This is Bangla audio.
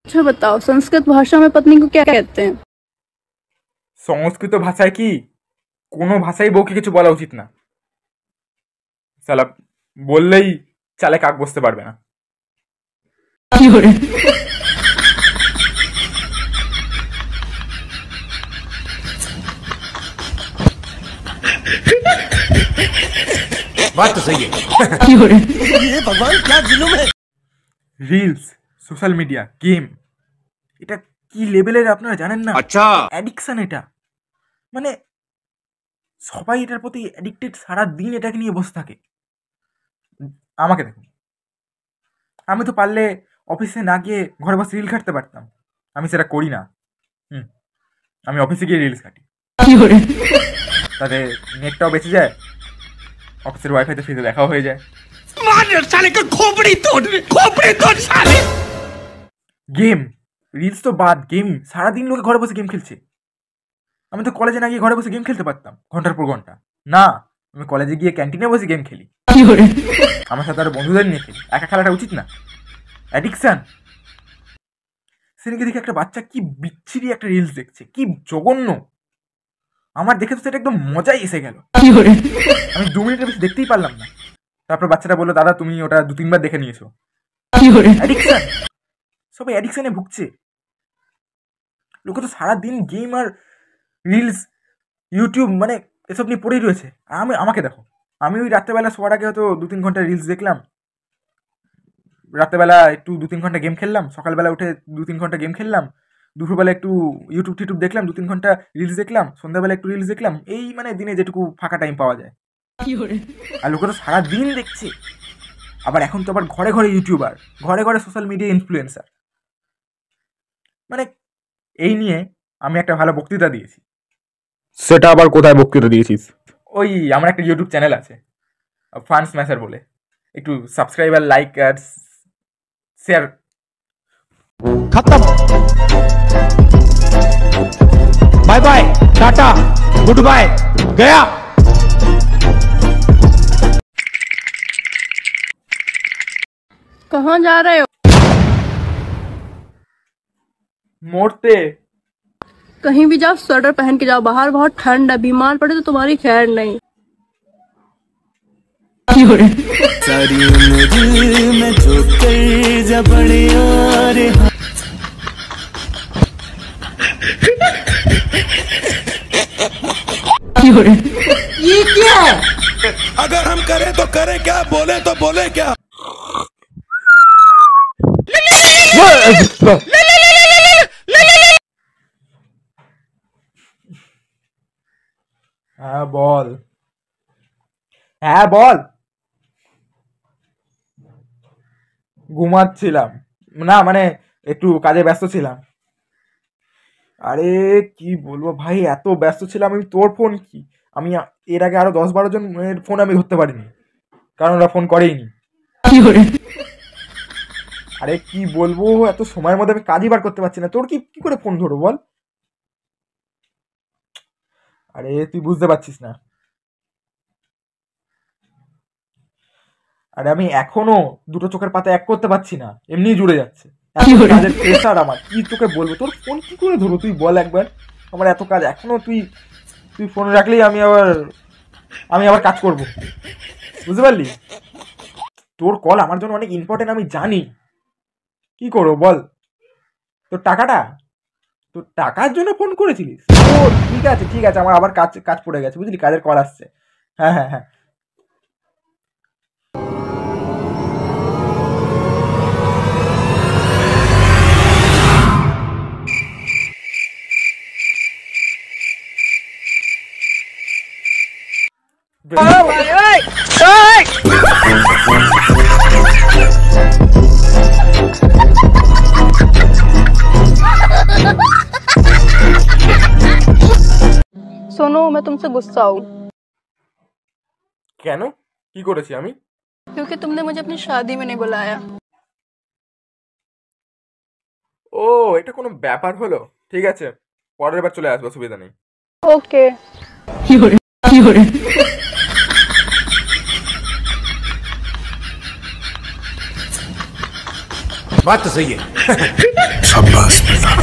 अच्छा बताओ, संस्कृत भाषा में पत्नी को क्या कहते हैं? সংস্কৃত ভাষায় কি কোনো ভাষাই বউকে কিছু বলা উচিত না। সালা বললেই চালে কাক বসতে পারবে না। बात तो सही है। ये भगवान क्या जुलुम है। রিলস, সোশ্যাল মিডিয়া, গেম, এটা কি লেভেলের আপনারা জানেন না? अच्छा অ্যাডিকশন এটা, মানে সবাই এটার প্রতি অ্যাডিক্টেড, সারা দিন এটাকে নিয়ে বসে থাকে। আমাকে দেখুন, আমি তো পারলে অফিসে না গিয়ে ঘরে বসে রিল কাটতে পারতাম, আমি সেটা করি না। আমি অফিসে গিয়ে রিলস কাটি, তাতে নেটটাও বেঁচে যায়, অফিসের ওয়াইফাইতে ফ্রিতে দেখাও হয়ে যায়। গেম, রিলস তো বাদ, গেম সারাদিন লোকে ঘরে বসে গেম খেলছে। আমি তো কলেজে না গিয়ে ঘরে বসে গেম খেলতে পারতাম ঘন্টার পর ঘন্টা। না, আমি কলেজে গিয়ে ক্যান্টিনে বসে গেম খেলি, আমার সাথে আরো বন্ধুদের নিয়ে খেলি। একা খেলাটা উচিত না, অ্যাডিকশন। সেদিকে দেখে একটা বাচ্চা কি বিচ্ছিরি একটা রিলস দেখছে, কি জঘন্য। আমার দেখে তো সেটা একদম মজাই এসে গেল। আমি 2 মিনিটের বেশি দেখতেই পারলাম না। তারপর বাচ্চাটা বললো, দাদা তুমি ওটা 2-3 বার দেখে নিয়েছো। অ্যাডিকশন, সবাই অ্যাডিকশনে ভুগছে। লোকে তো সারাদিন গেম আর রিলস, ইউটিউব, মানে এসব নিয়ে পড়েই রয়েছে। আর আমাকে দেখো, আমি ওই রাত্রেবেলা শোয়ার আগে হয়তো 2-3 ঘন্টা রিলস দেখলাম, রাত্রেবেলা একটু 2-3 ঘন্টা গেম খেললাম, সকালবেলা উঠে 2-3 ঘন্টা গেম খেললাম, দুপুরবেলা একটু ইউটিউব টিউটিউব দেখলাম, 2-3 ঘন্টা রিলস দেখলাম, সন্ধ্যাবেলা একটু রিলস দেখলাম। এই মানে দিনে যেটুকু ফাঁকা টাইম পাওয়া যায়। আর লোকে তো সারাদিন দেখছে। আবার এখন তো আবার ঘরে ঘরে ইউটিউবার, ঘরে ঘরে সোশ্যাল মিডিয়া ইনফ্লুয়েন্সার। মানে এই নিয়ে আমি একটা ভালো বক্তৃতা দিয়েছি। সেটা আবার কোথায় বক্তৃতা দিয়েছিস? ওই আমার একটা ইউটিউব চ্যানেল আছে, ফান স্ম্যাশার বলে। একটু সাবস্ক্রাইব আর লাইক আর শেয়ার। खत्म, bye bye, tata, goodbye, गया। कहाँ जा रहे हो? मोड़ते कहीं भी जाओ स्वेटर पहन के जाओ, बाहर बहुत ठंड है, बीमार पड़े तो तुम्हारी खैर नहीं। सारी उम्र में जो कर जा बड़े और ये क्या है? अगर हम करें तो करें क्या, बोले तो बोले क्या। হ্যাঁ বল, হ্যাঁ বল। ঘুমাচ্ছিলাম না, মানে একটু কাজে ব্যস্ত ছিলাম। আরে কি বলবো ভাই, এত ব্যস্ত ছিলাম আমি। তোর ফোন কি, আমি এর আগে আরো 10-12 জনের ফোন আমি ধরতে পারিনি, কারণ ওরা ফোন করেইনি। আরে কি বলবো, এত সময়ের মধ্যে আমি কাজই বার করতে পারছি না। তোর কি করে ফোন ধরো বল। আরে তুই বুঝতে পারছিস না। আরে আমি এখনো দুটো চোখের পাতা এক করতে পারছি না, এমনি জুড়ে যাচ্ছে। কাজের প্রেসার আমার, কি তোকে বলবো। তোর ফোন কি করে ধরো তুই বল একবার। আমার এত কাজ এখনো, তুই ফোন রাখলেই আমি আবার কাজ করব, বুঝতে পারলি। তোর কল আমার জন্য অনেক ইম্পর্টেন্ট, আমি জানি। কি করবো বল। তোর টাকার জন্য ফোন করেছিলিস? ও ঠিক আছে ঠিক আছে, আমার আবার কাজ পড়ে গেছে, বুঝলি, কাজের কল আসছে। হ্যাঁ হ্যাঁ হ্যাঁ। सुनो, मैं तुमसे गुस्सा हूँ। কেন, কি করেছি আমি? क्योंकि तुमने मुझे अपनी शादी में नहीं बुलाया। ও, এটা কোনো ব্যাপার হলো? ঠিক আছে, পরের বার চলে আসবো, অসুবিধা নেই। ओके। बात तो सही है शाबाश बेटा